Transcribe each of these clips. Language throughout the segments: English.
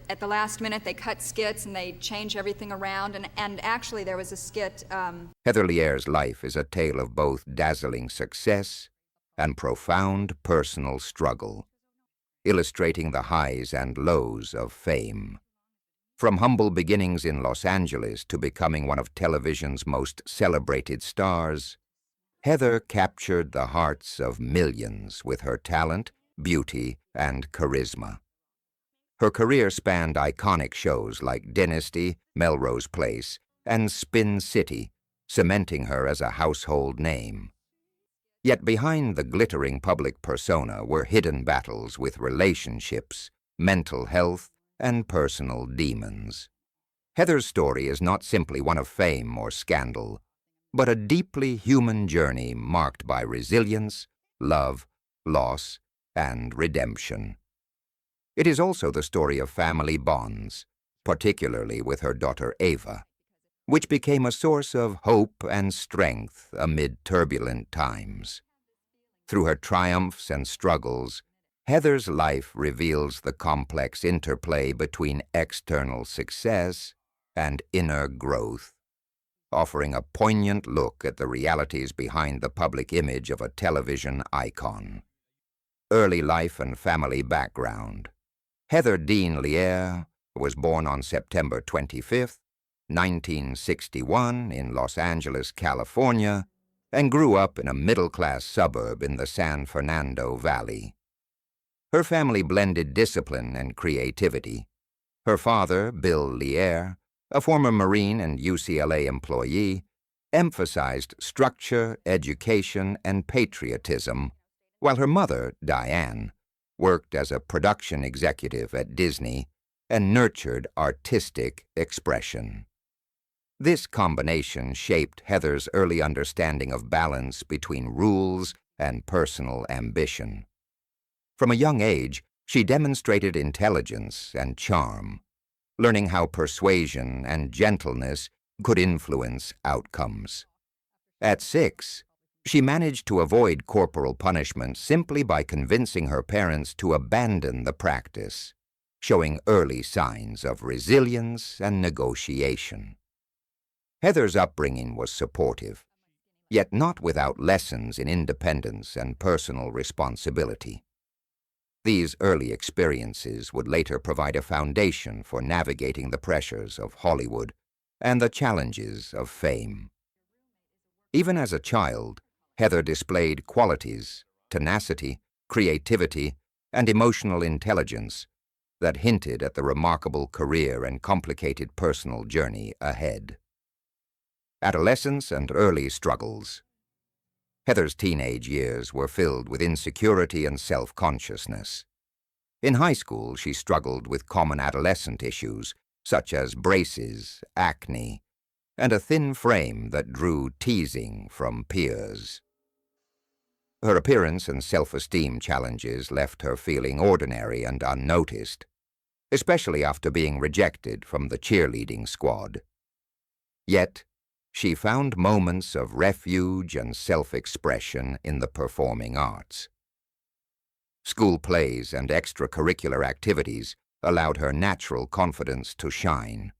at the last minute they cut skits and they change everything around, and actually there was a skit. Heather Locklear's life is a tale of both dazzling success and profound personal struggle, illustrating the highs and lows of fame. From humble beginnings in Los Angeles to becoming one of television's most celebrated stars, Heather captured the hearts of millions with her talent, beauty, and charisma. Her career spanned iconic shows like Dynasty, Melrose Place, and Spin City, cementing her as a household name. Yet behind the glittering public persona were hidden battles with relationships, mental health, and personal demons. Heather's story is not simply one of fame or scandal, but a deeply human journey marked by resilience, love, loss, and redemption. It is also the story of family bonds, particularly with her daughter Ava, which became a source of hope and strength amid turbulent times. Through her triumphs and struggles, Heather's life reveals the complex interplay between external success and inner growth, offering a poignant look at the realities behind the public image of a television icon. Early life and family background. Heather Dean Locklear was born on September 25, 1961, in Los Angeles, California, and grew up in a middle-class suburb in the San Fernando Valley. Her family blended discipline and creativity. Her father, Bill Locklear, a former Marine and UCLA employee, emphasized structure, education, and patriotism, while her mother, Diane, worked as a production executive at Disney and nurtured artistic expression. This combination shaped Heather's early understanding of balance between rules and personal ambition. From a young age, she demonstrated intelligence and charm, learning how persuasion and gentleness could influence outcomes. At 6, she managed to avoid corporal punishment simply by convincing her parents to abandon the practice, showing early signs of resilience and negotiation. Heather's upbringing was supportive, yet not without lessons in independence and personal responsibility. These early experiences would later provide a foundation for navigating the pressures of Hollywood and the challenges of fame. Even as a child, Heather displayed qualities, tenacity, creativity, and emotional intelligence that hinted at the remarkable career and complicated personal journey ahead. Adolescence and early struggles. Heather's teenage years were filled with insecurity and self-consciousness. In high school, she struggled with common adolescent issues such as braces, acne, and a thin frame that drew teasing from peers. Her appearance and self-esteem challenges left her feeling ordinary and unnoticed, especially after being rejected from the cheerleading squad. Yet, she found moments of refuge and self-expression in the performing arts. School plays and extracurricular activities allowed her natural confidence to shine,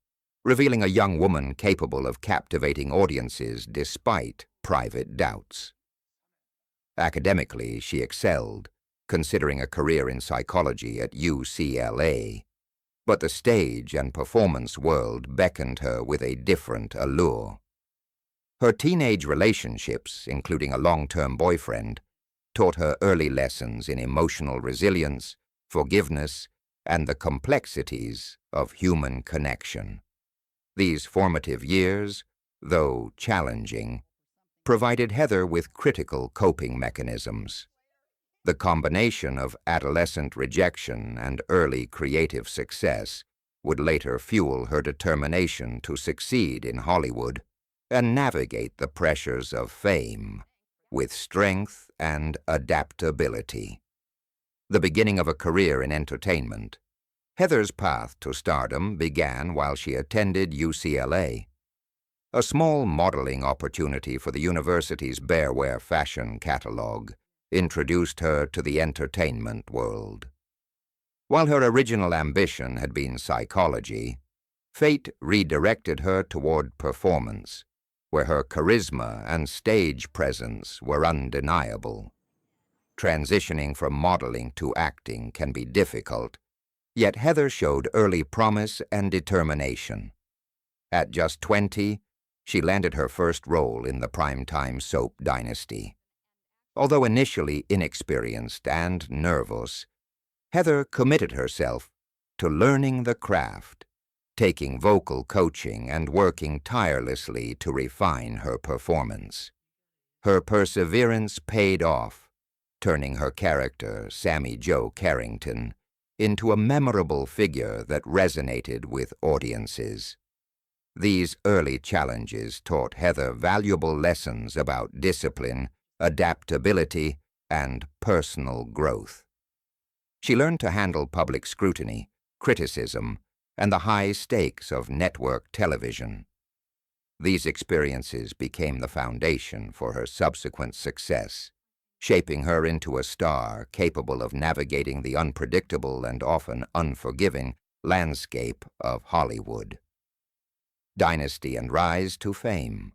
revealing a young woman capable of captivating audiences despite private doubts. Academically, she excelled, considering a career in psychology at UCLA, but the stage and performance world beckoned her with a different allure. Her teenage relationships, including a long-term boyfriend, taught her early lessons in emotional resilience, forgiveness, and the complexities of human connection. These formative years, though challenging, provided Heather with critical coping mechanisms. The combination of adolescent rejection and early creative success would later fuel her determination to succeed in Hollywood and navigate the pressures of fame with strength and adaptability. The beginning of a career in entertainment, Heather's path to stardom began while she attended UCLA. A small modeling opportunity for the university's bearwear fashion catalog introduced her to the entertainment world. While her original ambition had been psychology, fate redirected her toward performance, where her charisma and stage presence were undeniable. Transitioning from modeling to acting can be difficult, yet Heather showed early promise and determination. At just 20, she landed her first role in the primetime soap Dynasty. Although initially inexperienced and nervous, Heather committed herself to learning the craft, taking vocal coaching and working tirelessly to refine her performance. Her perseverance paid off, turning her character, Sammy Jo Carrington, into a memorable figure that resonated with audiences. These early challenges taught Heather valuable lessons about discipline, adaptability, and personal growth. She learned to handle public scrutiny, criticism, and the high stakes of network television. These experiences became the foundation for her subsequent success, shaping her into a star capable of navigating the unpredictable and often unforgiving landscape of Hollywood. Dynasty and rise to fame.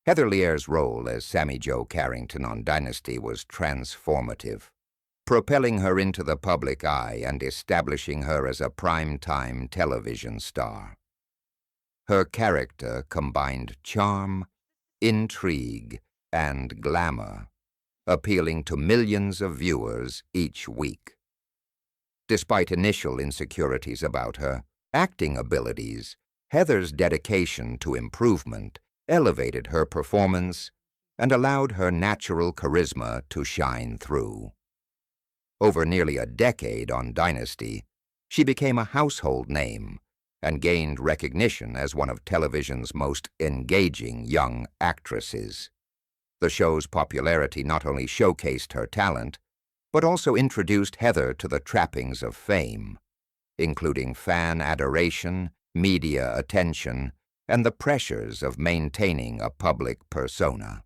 Heather Locklear's role as Sammy Jo Carrington on Dynasty was transformative, propelling her into the public eye and establishing her as a primetime television star. Her character combined charm, intrigue, and glamour, appealing to millions of viewers each week. Despite initial insecurities about her acting abilities, Heather's dedication to improvement elevated her performance and allowed her natural charisma to shine through. Over nearly a decade on Dynasty, she became a household name and gained recognition as one of television's most engaging young actresses. The show's popularity not only showcased her talent, but also introduced Heather to the trappings of fame, including fan adoration, media attention, and the pressures of maintaining a public persona.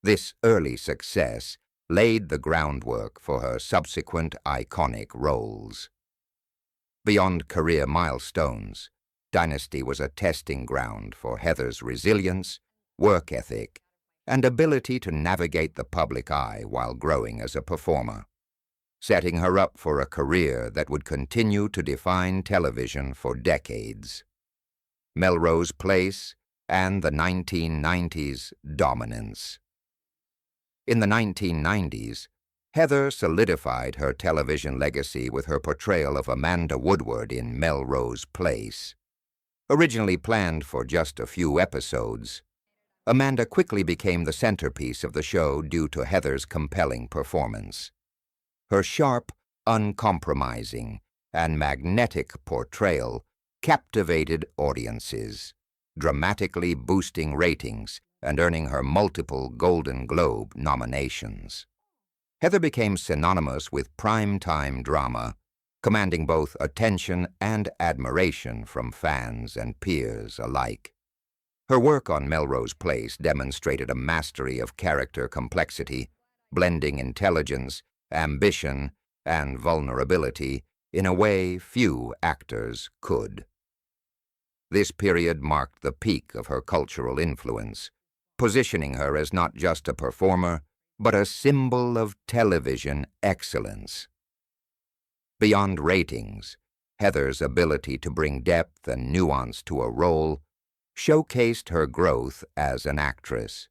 This early success laid the groundwork for her subsequent iconic roles. Beyond career milestones, Dynasty was a testing ground for Heather's resilience, work ethic, and ability to navigate the public eye while growing as a performer, setting her up for a career that would continue to define television for decades. Melrose Place and the 1990s dominance. In the 1990s, Heather solidified her television legacy with her portrayal of Amanda Woodward in Melrose Place. Originally planned for just a few episodes, Amanda quickly became the centerpiece of the show due to Heather's compelling performance. Her sharp, uncompromising, and magnetic portrayal captivated audiences, dramatically boosting ratings and earning her multiple Golden Globe nominations. Heather became synonymous with prime-time drama, commanding both attention and admiration from fans and peers alike. Her work on Melrose Place demonstrated a mastery of character complexity, blending intelligence, ambition, and vulnerability in a way few actors could. This period marked the peak of her cultural influence, positioning her as not just a performer, but a symbol of television excellence. Beyond ratings, Heather's ability to bring depth and nuance to a role showcased her growth as an actress,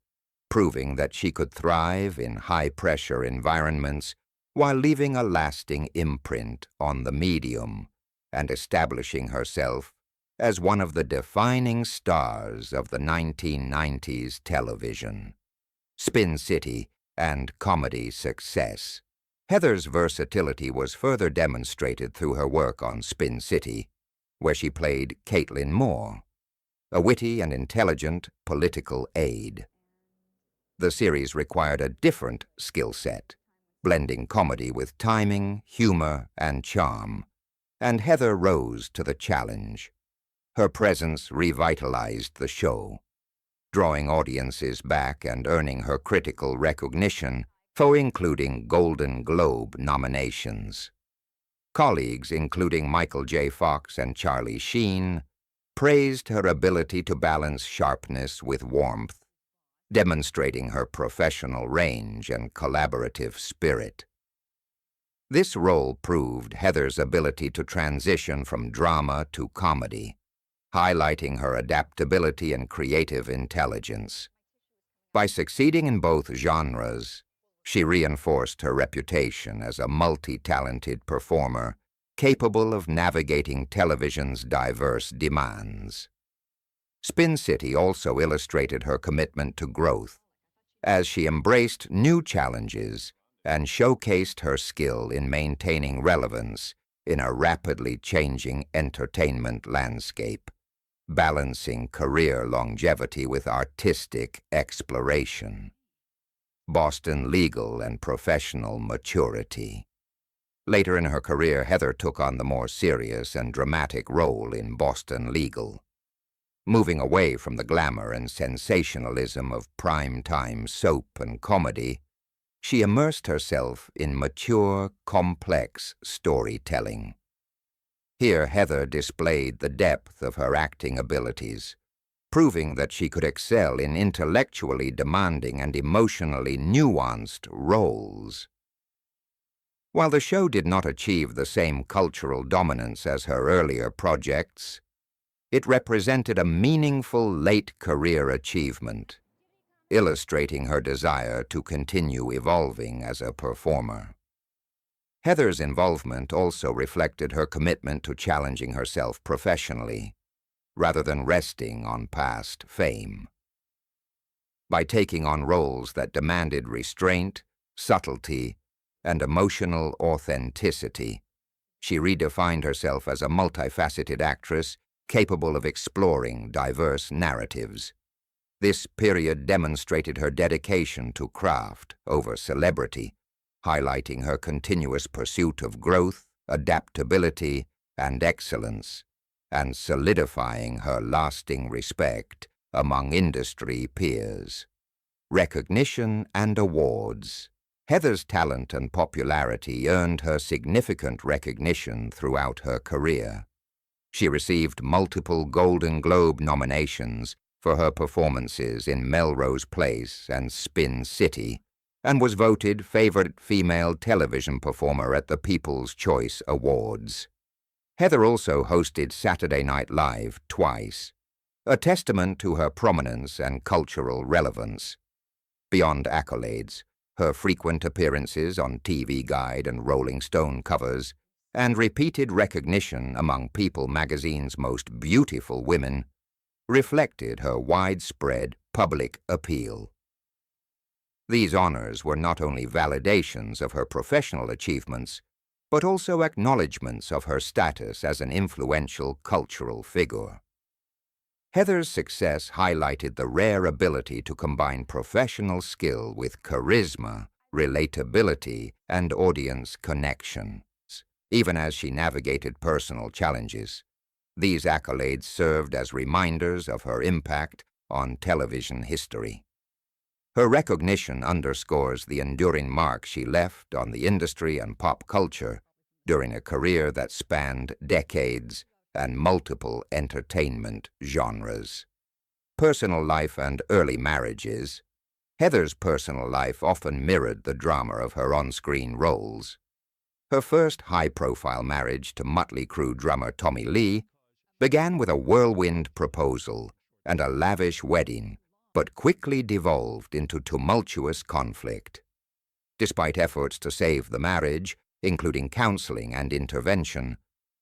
proving that she could thrive in high-pressure environments while leaving a lasting imprint on the medium and establishing herself as one of the defining stars of the 1990s television. Spin City and comedy success. Heather's versatility was further demonstrated through her work on Spin City, where she played Caitlin Moore, a witty and intelligent political aide. The series required a different skill set, blending comedy with timing, humor, and charm, and Heather rose to the challenge. Her presence revitalized the show, drawing audiences back and earning her critical recognition for including Golden Globe nominations. Colleagues, including Michael J. Fox and Charlie Sheen, praised her ability to balance sharpness with warmth, demonstrating her professional range and collaborative spirit. This role proved Heather's ability to transition from drama to comedy, highlighting her adaptability and creative intelligence. By succeeding in both genres, she reinforced her reputation as a multi-talented performer capable of navigating television's diverse demands. Spin City also illustrated her commitment to growth, as she embraced new challenges and showcased her skill in maintaining relevance in a rapidly changing entertainment landscape, balancing career longevity with artistic exploration. Boston legal and professional maturity. Later in her career, Heather took on the more serious and dramatic role in Boston Legal. Moving away from the glamour and sensationalism of prime-time soap and comedy, she immersed herself in mature, complex storytelling. Here, Heather displayed the depth of her acting abilities, proving that she could excel in intellectually demanding and emotionally nuanced roles. While the show did not achieve the same cultural dominance as her earlier projects, it represented a meaningful late-career achievement, illustrating her desire to continue evolving as a performer. Heather's involvement also reflected her commitment to challenging herself professionally, rather than resting on past fame. By taking on roles that demanded restraint, subtlety, and emotional authenticity, she redefined herself as a multifaceted actress capable of exploring diverse narratives. This period demonstrated her dedication to craft over celebrity, highlighting her continuous pursuit of growth, adaptability, and excellence, and solidifying her lasting respect among industry peers. Recognition and awards. Heather's talent and popularity earned her significant recognition throughout her career. She received multiple Golden Globe nominations for her performances in Melrose Place and Spin City, and was voted favorite female television performer at the People's Choice Awards. Heather also hosted Saturday Night Live twice, a testament to her prominence and cultural relevance. Beyond accolades, her frequent appearances on TV Guide and Rolling Stone covers, and repeated recognition among People magazine's most beautiful women, reflected her widespread public appeal. These honors were not only validations of her professional achievements, but also acknowledgments of her status as an influential cultural figure. Heather's success highlighted the rare ability to combine professional skill with charisma, relatability, and audience connection. Even as she navigated personal challenges, these accolades served as reminders of her impact on television history. Her recognition underscores the enduring mark she left on the industry and pop culture during a career that spanned decades and multiple entertainment genres. Personal life and early marriages. Heather's personal life often mirrored the drama of her on-screen roles. Her first high-profile marriage to Mötley Crüe drummer Tommy Lee began with a whirlwind proposal and a lavish wedding, but quickly devolved into tumultuous conflict. Despite efforts to save the marriage, including counseling and intervention,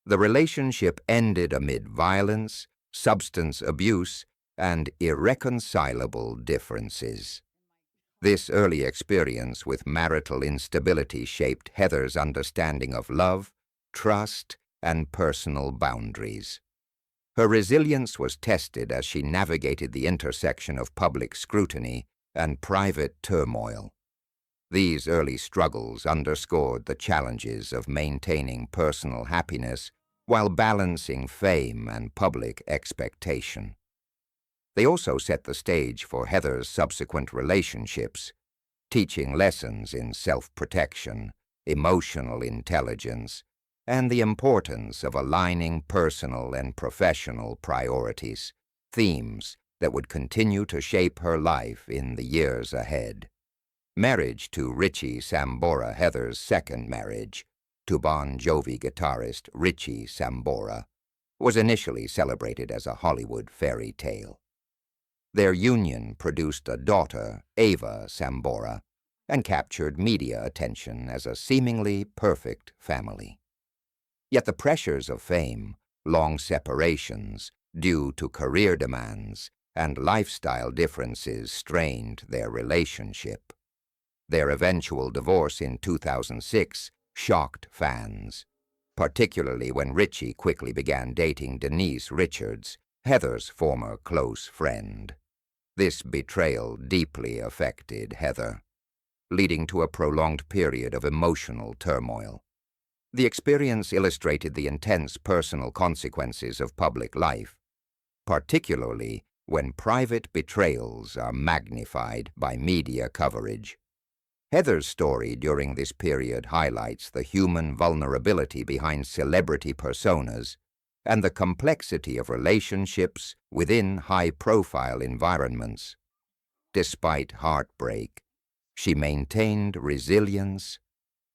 the relationship ended amid violence, substance abuse, and irreconcilable differences. This early experience with marital instability shaped Heather's understanding of love, trust, and personal boundaries. Her resilience was tested as she navigated the intersection of public scrutiny and private turmoil. These early struggles underscored the challenges of maintaining personal happiness while balancing fame and public expectation. They also set the stage for Heather's subsequent relationships, teaching lessons in self-protection, emotional intelligence, and the importance of aligning personal and professional priorities, themes that would continue to shape her life in the years ahead. Marriage to Richie Sambora, Heather's second marriage to Bon Jovi guitarist Richie Sambora, was initially celebrated as a Hollywood fairy tale. Their union produced a daughter, Ava Sambora, and captured media attention as a seemingly perfect family. Yet the pressures of fame, long separations due to career demands, and lifestyle differences strained their relationship. Their eventual divorce in 2006 shocked fans, particularly when Richie quickly began dating Denise Richards, Heather's former close friend. This betrayal deeply affected Heather, leading to a prolonged period of emotional turmoil. The experience illustrated the intense personal consequences of public life, particularly when private betrayals are magnified by media coverage. Heather's story during this period highlights the human vulnerability behind celebrity personas and the complexity of relationships within high-profile environments. Despite heartbreak, she maintained resilience,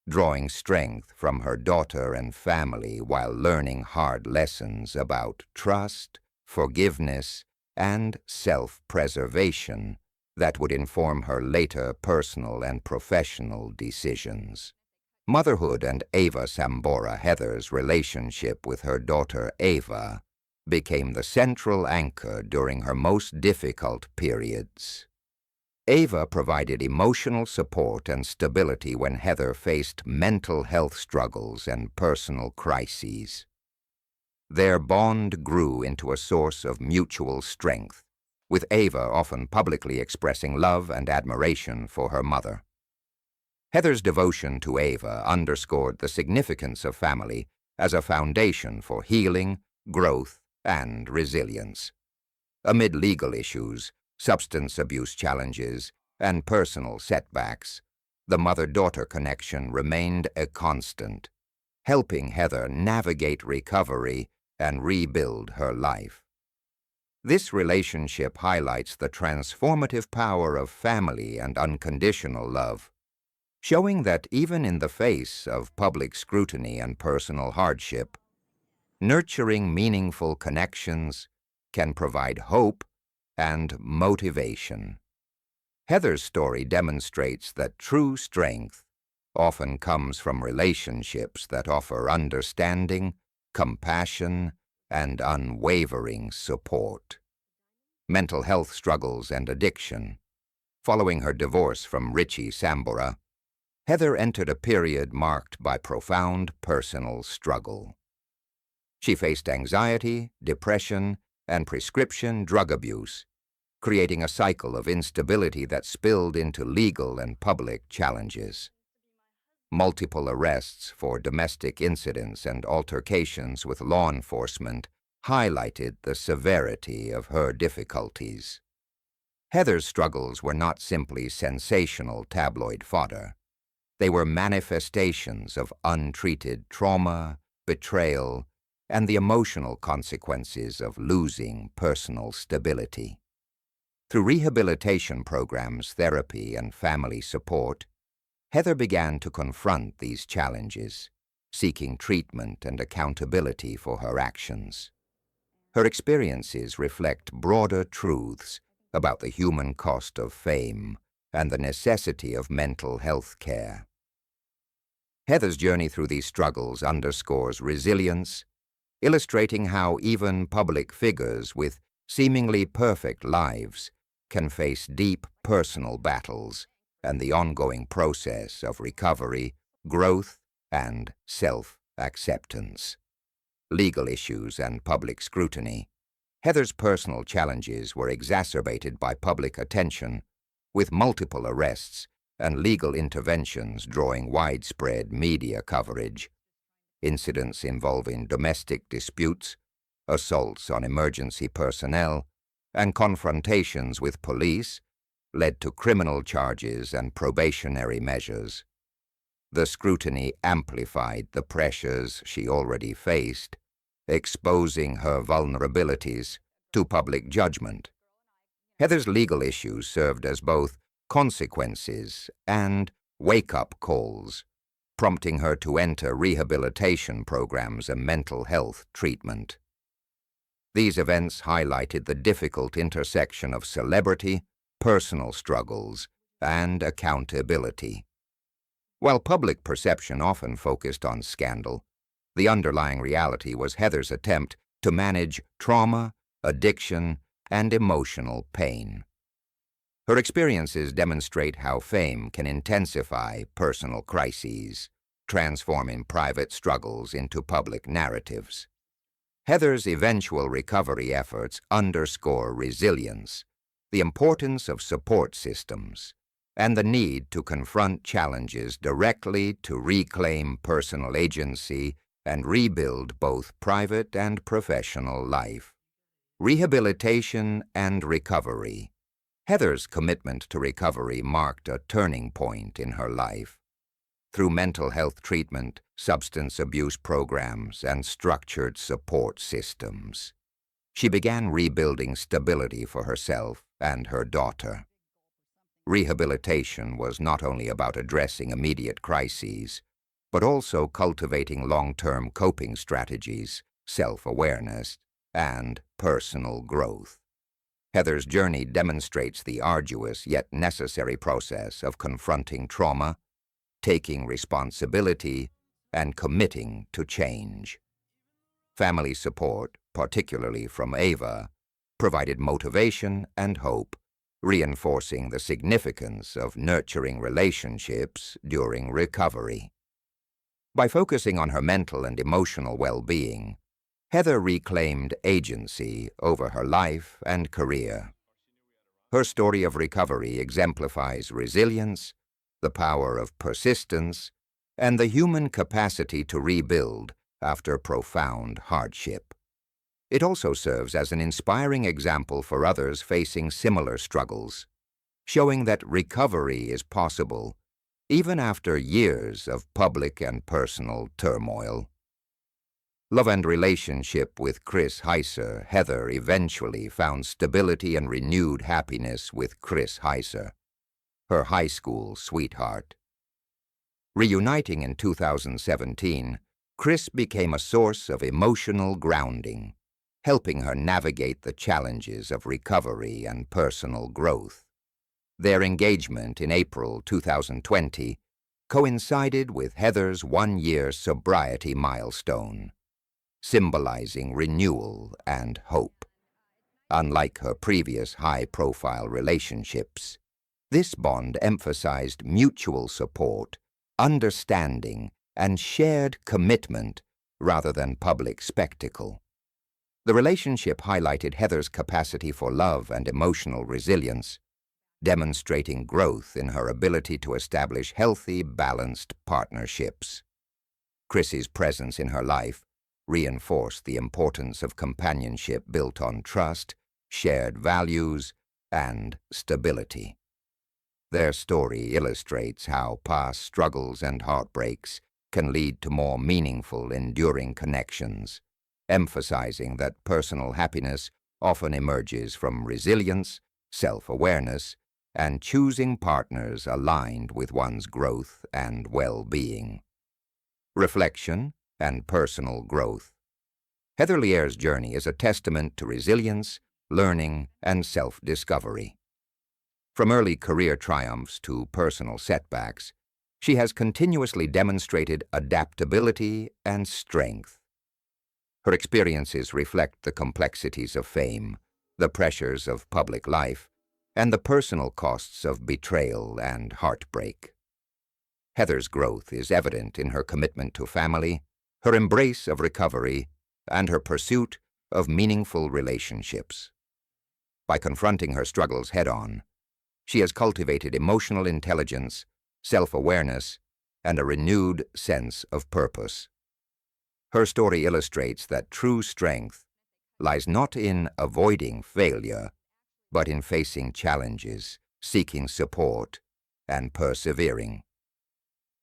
drawing strength from her daughter and family while learning hard lessons about trust, forgiveness, and self-preservation that would inform her later personal and professional decisions. Motherhood and Ava Sambora, Heather's relationship with her daughter Ava, became the central anchor during her most difficult periods. Ava provided emotional support and stability when Heather faced mental health struggles and personal crises. Their bond grew into a source of mutual strength, with Ava often publicly expressing love and admiration for her mother. Heather's devotion to Ava underscored the significance of family as a foundation for healing, growth, and resilience. Amid legal issues, substance abuse challenges, and personal setbacks, the mother-daughter connection remained a constant, helping Heather navigate recovery and rebuild her life. This relationship highlights the transformative power of family and unconditional love, showing that even in the face of public scrutiny and personal hardship, nurturing meaningful connections can provide hope and motivation. Heather's story demonstrates that true strength often comes from relationships that offer understanding, compassion, and unwavering support. Mental health struggles and addiction. Following her divorce from Richie Sambora, Heather entered a period marked by profound personal struggle. She faced anxiety, depression, and prescription drug abuse, creating a cycle of instability that spilled into legal and public challenges. Multiple arrests for domestic incidents and altercations with law enforcement highlighted the severity of her difficulties. Heather's struggles were not simply sensational tabloid fodder. They were manifestations of untreated trauma, betrayal, and the emotional consequences of losing personal stability. Through rehabilitation programs, therapy, and family support, Heather began to confront these challenges, seeking treatment and accountability for her actions. Her experiences reflect broader truths about the human cost of fame and the necessity of mental health care. Heather's journey through these struggles underscores resilience, illustrating how even public figures with seemingly perfect lives can face deep personal battles and the ongoing process of recovery, growth, and self-acceptance. Legal issues and public scrutiny. Heather's personal challenges were exacerbated by public attention, with multiple arrests and legal interventions drawing widespread media coverage. Incidents involving domestic disputes, assaults on emergency personnel, and confrontations with police led to criminal charges and probationary measures. The scrutiny amplified the pressures she already faced, exposing her vulnerabilities to public judgment. Heather's legal issues served as both consequences and wake-up calls, prompting her to enter rehabilitation programs and mental health treatment. These events highlighted the difficult intersection of celebrity, personal struggles, and accountability. While public perception often focused on scandal, the underlying reality was Heather's attempt to manage trauma, addiction, and emotional pain. Her experiences demonstrate how fame can intensify personal crises, transforming private struggles into public narratives. Heather's eventual recovery efforts underscore resilience, the importance of support systems, and the need to confront challenges directly to reclaim personal agency and rebuild both private and professional life. Rehabilitation and recovery. Heather's commitment to recovery marked a turning point in her life. Through mental health treatment, substance abuse programs, and structured support systems, she began rebuilding stability for herself and her daughter. Rehabilitation was not only about addressing immediate crises, but also cultivating long-term coping strategies, self-awareness, and personal growth. Heather's journey demonstrates the arduous yet necessary process of confronting trauma, taking responsibility, and committing to change. Family support, particularly from Ava, provided motivation and hope, reinforcing the significance of nurturing relationships during recovery. By focusing on her mental and emotional well-being, Heather reclaimed agency over her life and career. Her story of recovery exemplifies resilience, the power of persistence, and the human capacity to rebuild after profound hardship. It also serves as an inspiring example for others facing similar struggles, showing that recovery is possible even after years of public and personal turmoil. Love and relationship with Chris Heiser. Heather eventually found stability and renewed happiness with Chris Heiser, her high school sweetheart. Reuniting in 2017, Chris became a source of emotional grounding, helping her navigate the challenges of recovery and personal growth. Their engagement in April 2020 coincided with Heather's one-year sobriety milestone, symbolizing renewal and hope. Unlike her previous high-profile relationships, this bond emphasized mutual support, understanding, and shared commitment rather than public spectacle. The relationship highlighted Heather's capacity for love and emotional resilience, demonstrating growth in her ability to establish healthy, balanced partnerships. Chrissy's presence in her life reinforced the importance of companionship built on trust, shared values, and stability. Their story illustrates how past struggles and heartbreaks can lead to more meaningful, enduring connections, emphasizing that personal happiness often emerges from resilience, self-awareness, and choosing partners aligned with one's growth and well-being. Reflection and personal growth. Heather Locklear's journey is a testament to resilience, learning, and self-discovery. From early career triumphs to personal setbacks, she has continuously demonstrated adaptability and strength. Her experiences reflect the complexities of fame, the pressures of public life, and the personal costs of betrayal and heartbreak. Heather's growth is evident in her commitment to family, her embrace of recovery, and her pursuit of meaningful relationships. By confronting her struggles head-on, she has cultivated emotional intelligence, self-awareness, and a renewed sense of purpose. Her story illustrates that true strength lies not in avoiding failure, but in facing challenges, seeking support, and persevering.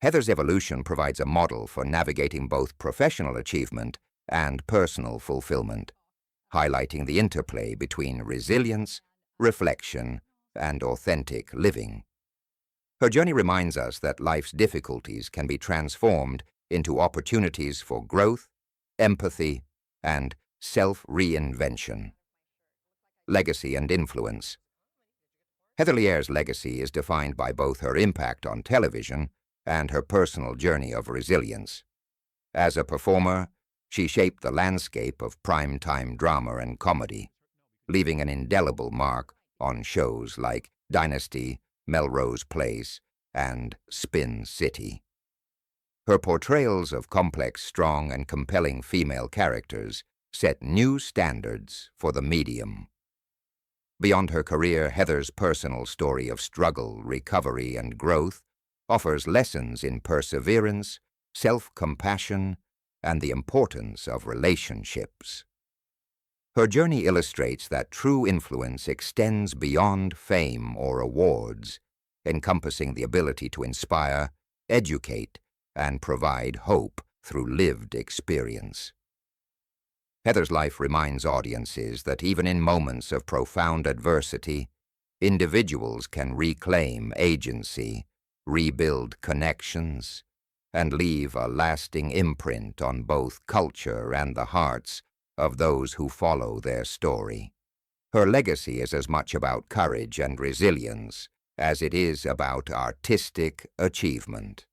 Heather's evolution provides a model for navigating both professional achievement and personal fulfillment, highlighting the interplay between resilience, reflection, and authentic living. Her journey reminds us that life's difficulties can be transformed into opportunities for growth, empathy, and self-reinvention. Legacy and influence. Heather Locklear's legacy is defined by both her impact on television and her personal journey of resilience. As a performer, she shaped the landscape of prime-time drama and comedy, leaving an indelible mark on shows like Dynasty, Melrose Place, and Spin City. Her portrayals of complex, strong, and compelling female characters set new standards for the medium. Beyond her career, Heather's personal story of struggle, recovery, and growth offers lessons in perseverance, self-compassion, and the importance of relationships. Her journey illustrates that true influence extends beyond fame or awards, encompassing the ability to inspire, educate, and provide hope through lived experience. Heather's life reminds audiences that even in moments of profound adversity, individuals can reclaim agency, rebuild connections, and leave a lasting imprint on both culture and the hearts of those who follow their story. Her legacy is as much about courage and resilience as it is about artistic achievement.